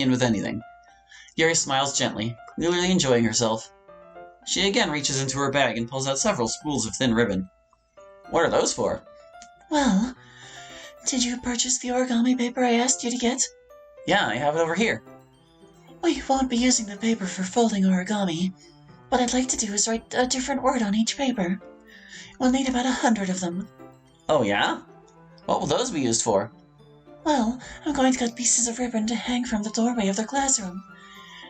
in with anything. Yuri smiles gently, clearly enjoying herself. She again reaches into her bag and pulls out several spools of thin ribbon. What are those for? Well, did you purchase the origami paper I asked you to get? Yeah, I have it over here. We won't be using the paper for folding origami. What I'd like to do is write a different word on each paper. We'll need about 100 of them. Oh yeah? What will those be used for? Well, I'm going to cut pieces of ribbon to hang from the doorway of their classroom.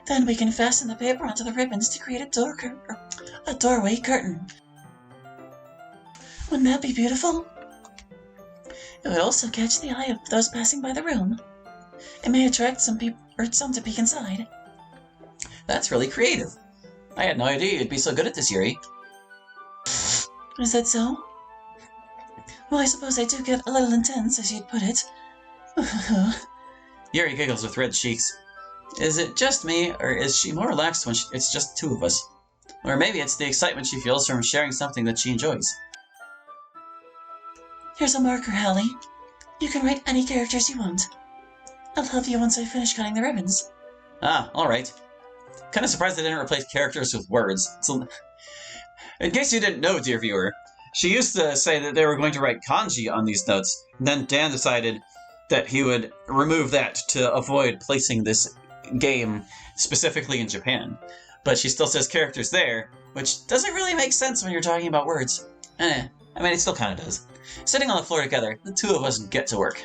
Then we can fasten the paper onto the ribbons to create a doorway curtain. Wouldn't that be beautiful? It would also catch the eye of those passing by the room. It may attract some to peek inside. That's really creative. I had no idea you'd be so good at this, Yuri. Is that so? Well, I suppose I do get a little intense, as you'd put it. Yuri giggles with red cheeks. Is it just me, or is she more relaxed when it's just two of us? Or maybe it's the excitement she feels from sharing something that she enjoys. Here's a marker, Hallie. You can write any characters you want. I'll help you once I finish cutting the ribbons. Ah, alright. Kinda surprised they didn't replace characters with words. So, in case you didn't know, dear viewer, she used to say that they were going to write kanji on these notes. And then Dan decided that he would remove that to avoid placing this game specifically in Japan. But she still says characters there, which doesn't really make sense when you're talking about words. I mean, it still kind of does. Sitting on the floor together, the two of us get to work.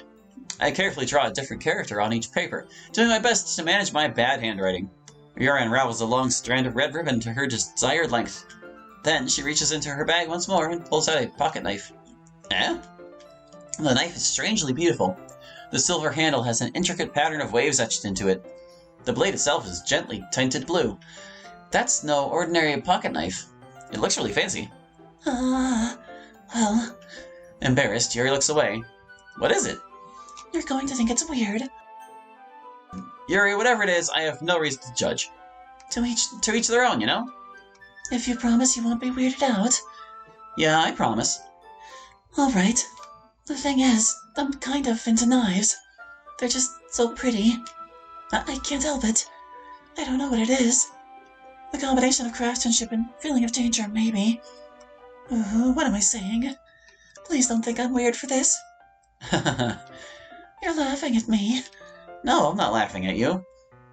I carefully draw a different character on each paper, doing my best to manage my bad handwriting. Yuri unravels a long strand of red ribbon to her desired length. Then she reaches into her bag once more and pulls out a pocket knife. Eh? The knife is strangely beautiful. The silver handle has an intricate pattern of waves etched into it. The blade itself is gently tinted blue. That's no ordinary pocket knife. It looks really fancy. Well... Embarrassed, Yuri looks away. What is it? You're going to think it's weird. Yuri, whatever it is, I have no reason to judge. To each their own, you know? If you promise you won't be weirded out. Yeah, I promise. Alright. The thing is, I'm kind of into knives. They're just so pretty. I can't help it. I don't know what it is. The combination of craftsmanship and feeling of danger, maybe. What am I saying? Please don't think I'm weird for this. You're laughing at me. No, I'm not laughing at you.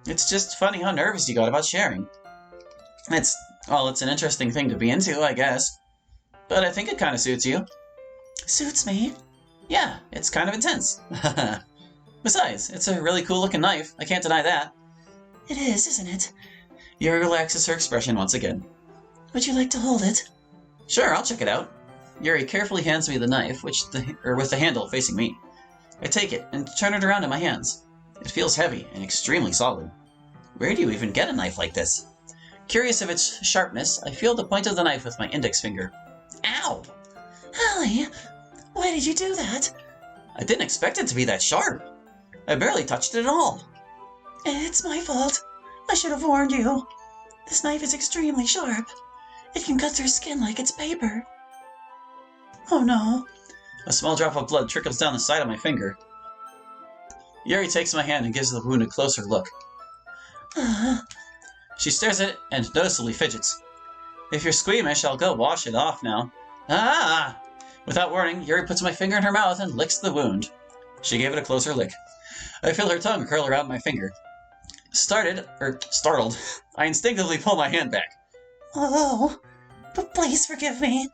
It's just funny how nervous you got about sharing. It's an interesting thing to be into, I guess. But I think it kind of suits you. Suits me? Yeah, it's kind of intense. Besides, it's a really cool-looking knife. I can't deny that. It is, isn't it? Yuri relaxes her expression once again. Would you like to hold it? Sure, I'll check it out. Yuri carefully hands me the knife, with the handle facing me. I take it and turn it around in my hands. It feels heavy and extremely solid. Where do you even get a knife like this? Curious of its sharpness, I feel the point of the knife with my index finger. Ow! Hallie, why did you do that? I didn't expect it to be that sharp. I barely touched it at all. It's my fault. I should have warned you. This knife is extremely sharp. It can cut through skin like it's paper. Oh no. A small drop of blood trickles down the side of my finger. Yuri takes my hand and gives the wound a closer look. She stares at it and noticeably fidgets. If you're squeamish, I'll go wash it off now. Ah! Without warning, Yuri puts my finger in her mouth and licks the wound. She gave it a closer lick. I feel her tongue curl around my finger. Startled, I instinctively pull my hand back. Oh, but please forgive me.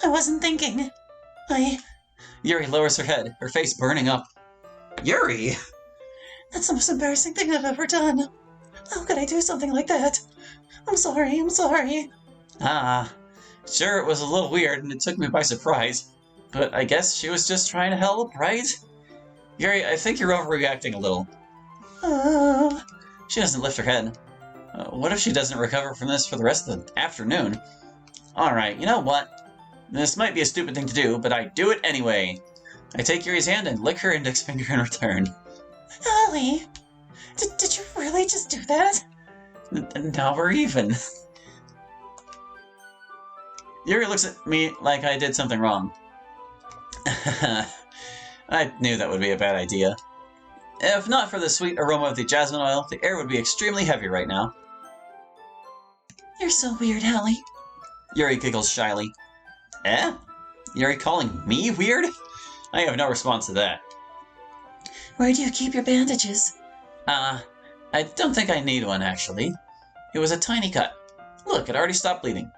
I wasn't thinking. Yuri lowers her head, her face burning up. Yuri! That's the most embarrassing thing I've ever done. How could I do something like that? I'm sorry. Sure, it was a little weird and it took me by surprise. But I guess she was just trying to help, right? Yuri, I think you're overreacting a little. She doesn't lift her head. What if she doesn't recover from this for the rest of the afternoon? Alright, you know what? This might be a stupid thing to do, but I do it anyway. I take Yuri's hand and lick her index finger in return. Hallie, did you really just do that? Now we're even. Yuri looks at me like I did something wrong. I knew that would be a bad idea. If not for the sweet aroma of the jasmine oil, the air would be extremely heavy right now. You're so weird, Hallie. Yuri giggles shyly. Eh? Yuri calling me weird? I have no response to that. Where do you keep your bandages? I don't think I need one, actually. It was a tiny cut. Look, it already stopped bleeding.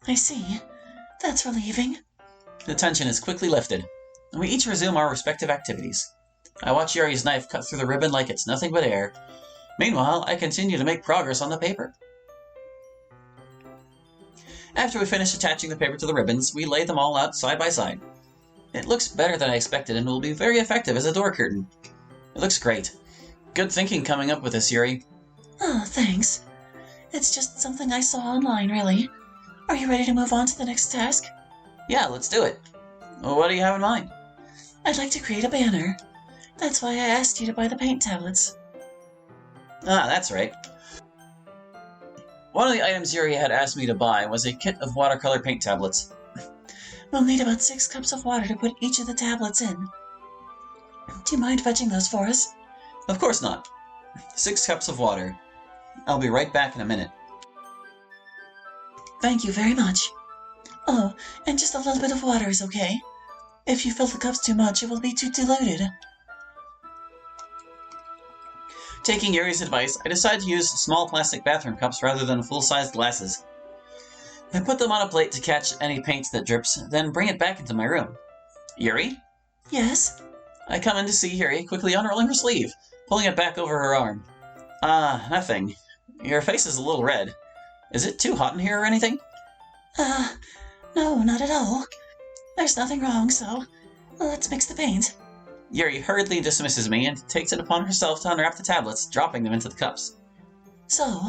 I see. That's relieving. The tension is quickly lifted, and we each resume our respective activities. I watch Yuri's knife cut through the ribbon like it's nothing but air. Meanwhile, I continue to make progress on the paper. After we finish attaching the paper to the ribbons, we lay them all out side by side. It looks better than I expected and will be very effective as a door curtain. It looks great. Good thinking coming up with this, Yuri. Oh, thanks. It's just something I saw online, really. Are you ready to move on to the next task? Yeah, let's do it. What do you have in mind? I'd like to create a banner. That's why I asked you to buy the paint tablets. Ah, that's right. One of the items Yuri had asked me to buy was a kit of watercolor paint tablets. We'll need about 6 cups of water to put each of the tablets in. Do you mind fetching those for us? Of course not. 6 cups of water. I'll be right back in a minute. Thank you very much. Oh, and just a little bit of water is okay. If you fill the cups too much, it will be too diluted. Taking Yuri's advice, I decided to use small plastic bathroom cups rather than full-sized glasses. I put them on a plate to catch any paint that drips, then bring it back into my room. Yuri? Yes? I come in to see Yuri quickly unrolling her sleeve, pulling it back over her arm. Ah, nothing. Your face is a little red. Is it too hot in here or anything? No, not at all. There's nothing wrong, so let's mix the paint. Yuri hurriedly dismisses me and takes it upon herself to unwrap the tablets, dropping them into the cups. So,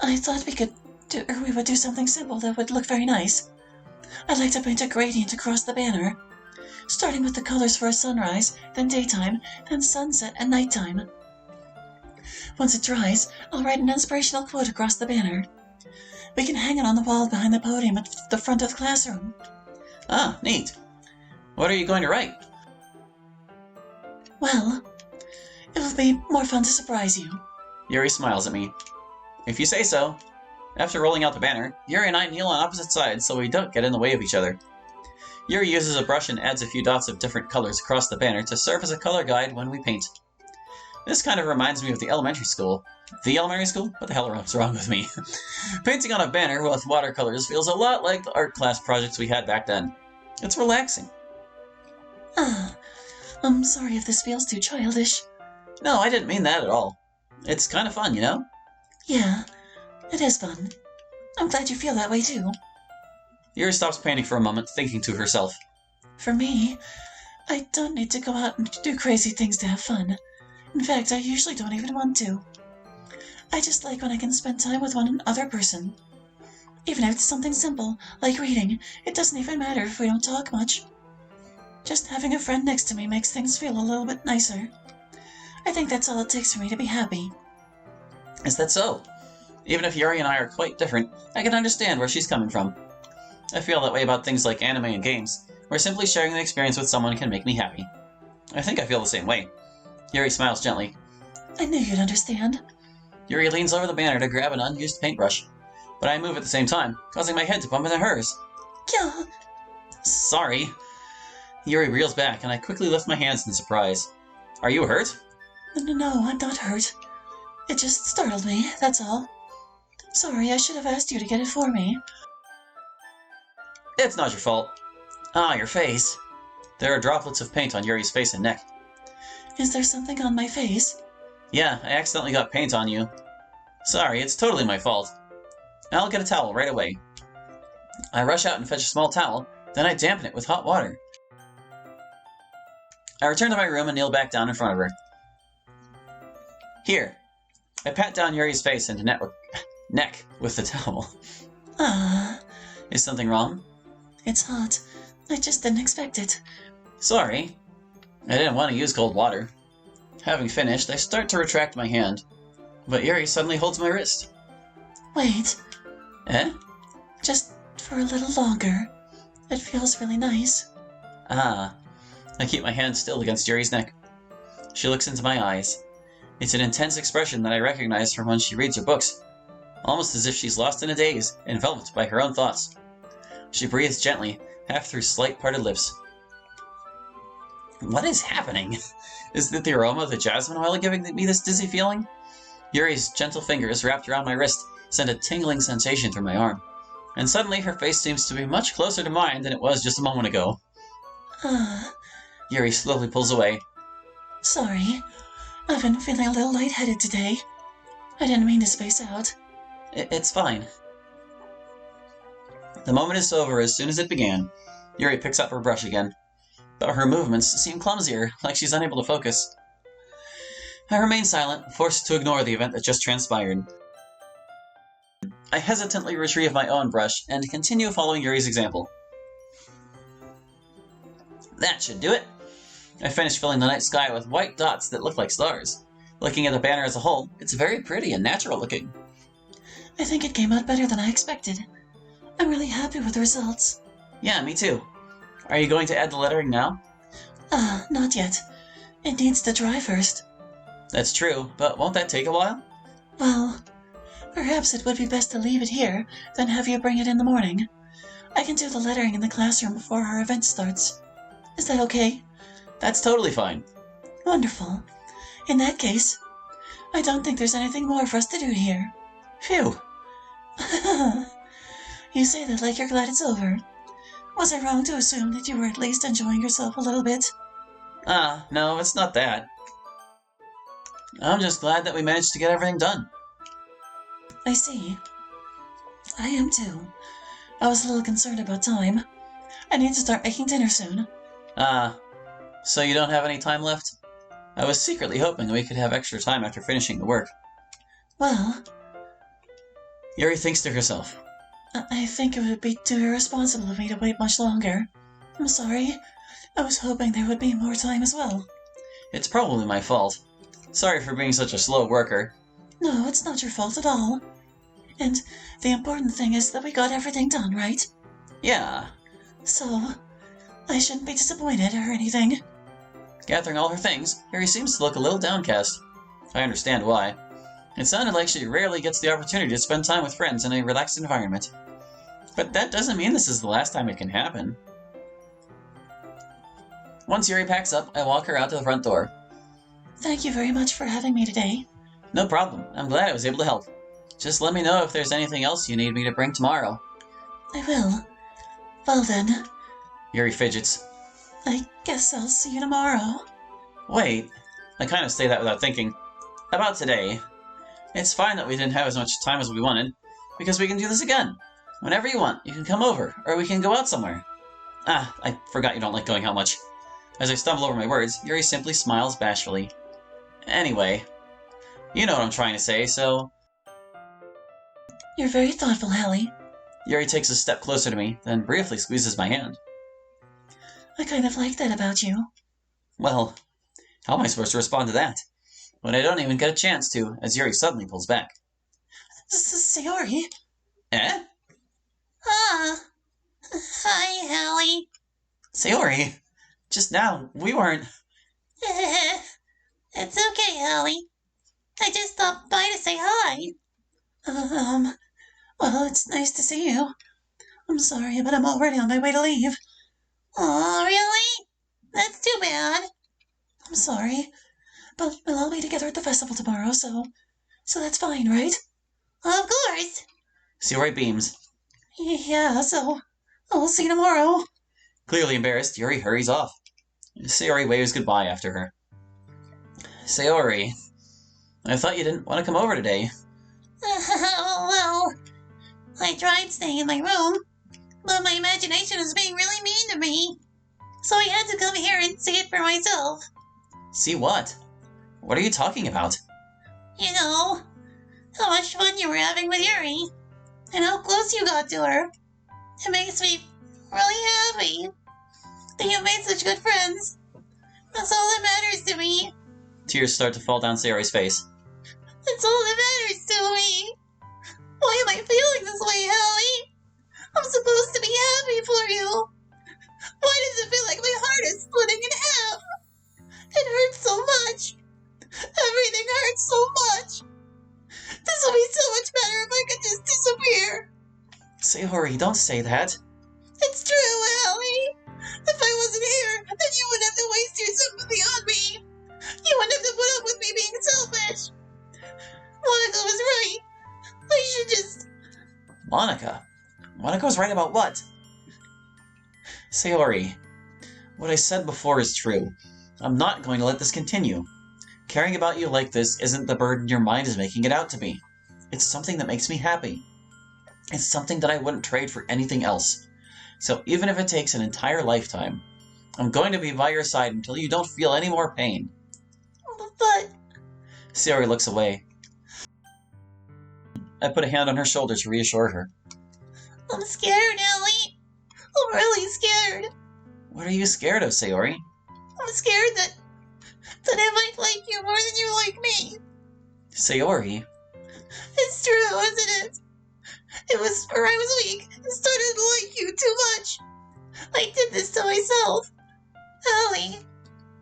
I thought we would do something simple that would look very nice. I'd like to paint a gradient across the banner, starting with the colors for a sunrise, then daytime, then sunset and nighttime. Once it dries, I'll write an inspirational quote across the banner. We can hang it on the wall behind the podium at the front of the classroom. Ah, neat. What are you going to write? Well, it will be more fun to surprise you. Yuri smiles at me. If you say so. After rolling out the banner, Yuri and I kneel on opposite sides so we don't get in the way of each other. Yuri uses a brush and adds a few dots of different colors across the banner to serve as a color guide when we paint. This kind of reminds me of the elementary school. The elementary school? What the hell is wrong with me? Painting on a banner with watercolors feels a lot like the art class projects we had back then. It's relaxing. I'm sorry if this feels too childish. No, I didn't mean that at all. It's kind of fun, you know? Yeah, it is fun. I'm glad you feel that way too. Yuri stops painting for a moment, thinking to herself. For me, I don't need to go out and do crazy things to have fun. In fact, I usually don't even want to. I just like when I can spend time with one other person. Even if it's something simple, like reading, it doesn't even matter if we don't talk much. Just having a friend next to me makes things feel a little bit nicer. I think that's all it takes for me to be happy. Is that so? Even if Yuri and I are quite different, I can understand where she's coming from. I feel that way about things like anime and games, where simply sharing the experience with someone can make me happy. I think I feel the same way. Yuri smiles gently. I knew you'd understand. Yuri leans over the banner to grab an unused paintbrush, but I move at the same time, causing my head to bump into hers. Yeah. Sorry. Yuri reels back, and I quickly lift my hands in surprise. Are you hurt? No, I'm not hurt. It just startled me, that's all. Sorry, I should have asked you to get it for me. It's not your fault. Ah, your face. There are droplets of paint on Yuri's face and neck. Is there something on my face? Yeah, I accidentally got paint on you. Sorry, it's totally my fault. I'll get a towel right away. I rush out and fetch a small towel, then I dampen it with hot water. I return to my room and kneel back down in front of her. Here. I pat down Yuri's face and neck with the towel. Is something wrong? It's hot. I just didn't expect it. Sorry. I didn't want to use cold water. Having finished, I start to retract my hand, but Yuri suddenly holds my wrist. Wait. Eh? Just for a little longer. It feels really nice. Ah. I keep my hand still against Yuri's neck. She looks into my eyes. It's an intense expression that I recognize from when she reads her books, almost as if she's lost in a daze, enveloped by her own thoughts. She breathes gently, half through slight parted lips. What is happening? Is it the aroma of the jasmine oil giving me this dizzy feeling? Yuri's gentle fingers wrapped around my wrist sent a tingling sensation through my arm, and suddenly her face seems to be much closer to mine than it was just a moment ago. Yuri slowly pulls away. Sorry. I've been feeling a little lightheaded today. I didn't mean to space out. It's fine. The moment is over as soon as it began. Yuri picks up her brush again, but her movements seem clumsier, like she's unable to focus. I remain silent, forced to ignore the event that just transpired. I hesitantly retrieve my own brush and continue following Yuri's example. That should do it. I finish filling the night sky with white dots that look like stars. Looking at the banner as a whole, it's very pretty and natural looking. I think it came out better than I expected. I'm really happy with the results. Yeah, me too. Are you going to add the lettering now? Not yet. It needs to dry first. That's true, but won't that take a while? Well, perhaps it would be best to leave it here, then have you bring it in the morning. I can do the lettering in the classroom before our event starts. Is that okay? That's totally fine. Wonderful. In that case, I don't think there's anything more for us to do here. Phew. You say that like you're glad it's over. Was I wrong to assume that you were at least enjoying yourself a little bit? No, it's not that. I'm just glad that we managed to get everything done. I see. I am too. I was a little concerned about time. I need to start making dinner soon. So you don't have any time left? I was secretly hoping we could have extra time after finishing the work. Well... Yuri thinks to herself. I think it would be too irresponsible of me to wait much longer. I'm sorry. I was hoping there would be more time as well. It's probably my fault. Sorry for being such a slow worker. No, it's not your fault at all. And the important thing is that we got everything done, right? Yeah. So, I shouldn't be disappointed or anything. Gathering all her things, Yuri seems to look a little downcast. I understand why. It sounded like she rarely gets the opportunity to spend time with friends in a relaxed environment. But that doesn't mean this is the last time it can happen. Once Yuri packs up, I walk her out to the front door. Thank you very much for having me today. No problem. I'm glad I was able to help. Just let me know if there's anything else you need me to bring tomorrow. I will. Well then. Yuri fidgets. I guess I'll see you tomorrow. Wait. I kind of say that without thinking. About today. It's fine that we didn't have as much time as we wanted, because we can do this again. Whenever you want, you can come over, or we can go out somewhere. I forgot you don't like going out much. As I stumble over my words, Yuri simply smiles bashfully. Anyway, you know what I'm trying to say, so... You're very thoughtful, Hallie. Yuri takes a step closer to me, then briefly squeezes my hand. I kind of like that about you. Well, how am I supposed to respond to that? When I don't even get a chance to, as Yuri suddenly pulls back. Sayori? Eh? Hi, Hallie. Sayori! Just now, we weren't... It's okay, Hallie. I just stopped by to say hi. Well, it's nice to see you. I'm sorry, but I'm already on my way to leave. Oh, really? That's too bad. I'm sorry, but we'll all be together at the festival tomorrow, so that's fine, right? Of course. Sayori beams. Yeah, so I'll see you tomorrow. Clearly embarrassed, Yuri hurries off. Sayori waves goodbye after her. Sayori, I thought you didn't want to come over today. Well, I tried staying in my room, but my imagination was being really mean to me. So I had to come here and see it for myself. See what? What are you talking about? You know, how much fun you were having with Yuri, and how close you got to her. It makes me really happy that you made such good friends. That's all that matters to me. Tears start to fall down Sayori's face. That's all that matters to me. Why am I feeling this way, Hallie? I'm supposed to be happy for you. Why does it feel like my heart is splitting in half? It hurts so much. be so much better if I could just disappear. Sayori, don't say that. It's true, Allie. If I wasn't here, then you wouldn't have to waste your sympathy on me. You wouldn't have to put up with me being selfish. Monica was right. I should just... Monica? Monica was right about what? Sayori, what I said before is true. I'm not going to let this continue. Caring about you like this isn't the burden your mind is making it out to be. It's something that makes me happy. It's something that I wouldn't trade for anything else. So even if it takes an entire lifetime, I'm going to be by your side until you don't feel any more pain. But... Sayori looks away. I put a hand on her shoulder to reassure her. I'm scared, Allie. I'm really scared. What are you scared of, Sayori? I'm scared that I might like you more than you like me. Sayori? It's true, isn't it? It was where I was weak and started to like you too much. I did this to myself. Allie,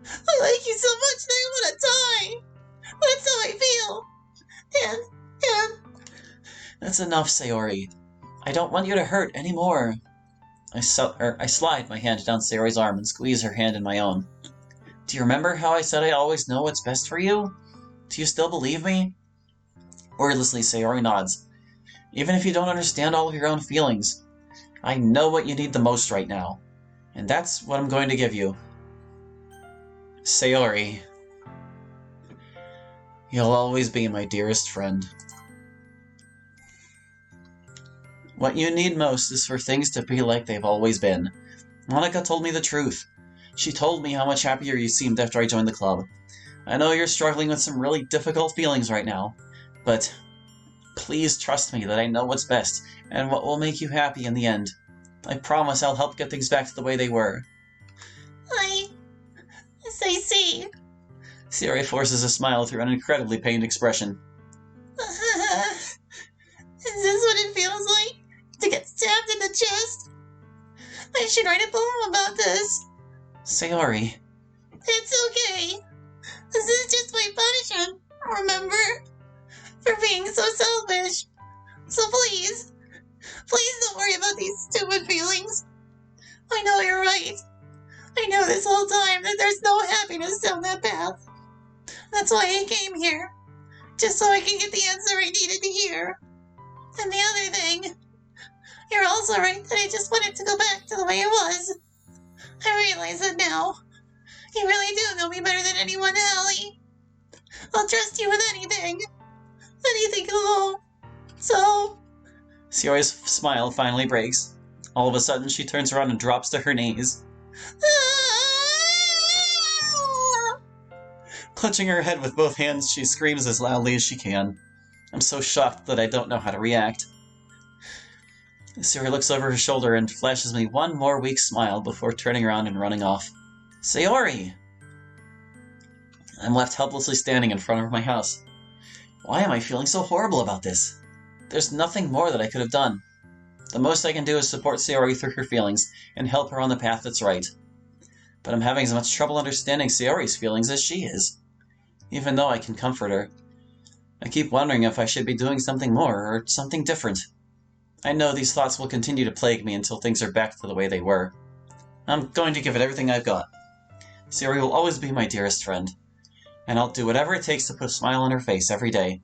I like you so much that I want to die. That's how I feel. And... That's enough, Sayori. I don't want you to hurt anymore. I slide my hand down Sayori's arm and squeeze her hand in my own. Do you remember how I said I always know what's best for you? Do you still believe me? Wordlessly, Sayori nods. Even if you don't understand all of your own feelings, I know what you need the most right now. And that's what I'm going to give you. Sayori, you'll always be my dearest friend. What you need most is for things to be like they've always been. Monica told me the truth. She told me how much happier you seemed after I joined the club. I know you're struggling with some really difficult feelings right now, but please trust me that I know what's best and what will make you happy in the end. I promise I'll help get things back to the way they were. I see. Sayori forces a smile through an incredibly pained expression. Is this what it feels like? To get stabbed in the chest? I should write a poem about this. Sayori. It's okay. This is just my punishment, remember? For being so selfish. So please don't worry about these stupid feelings. I know you're right. I know this whole time that there's no happiness down that path. That's why I came here. Just so I can get the answer I needed to hear. And the other thing, you're also right that I just wanted to go back to the way it was. I realize it now. You really do know me better than anyone, Allie. I'll trust you with anything. Anything at all. So... Sayori's smile finally breaks. All of a sudden, she turns around and drops to her knees. Clutching her head with both hands, she screams as loudly as she can. I'm so shocked that I don't know how to react. Sayori looks over her shoulder and flashes me one more weak smile before turning around and running off. Sayori! I'm left helplessly standing in front of my house. Why am I feeling so horrible about this? There's nothing more that I could have done. The most I can do is support Sayori through her feelings and help her on the path that's right. But I'm having as much trouble understanding Sayori's feelings as she is. Even though I can comfort her, I keep wondering if I should be doing something more or something different. I know these thoughts will continue to plague me until things are back to the way they were. I'm going to give it everything I've got. Sayori will always be my dearest friend, and I'll do whatever it takes to put a smile on her face every day.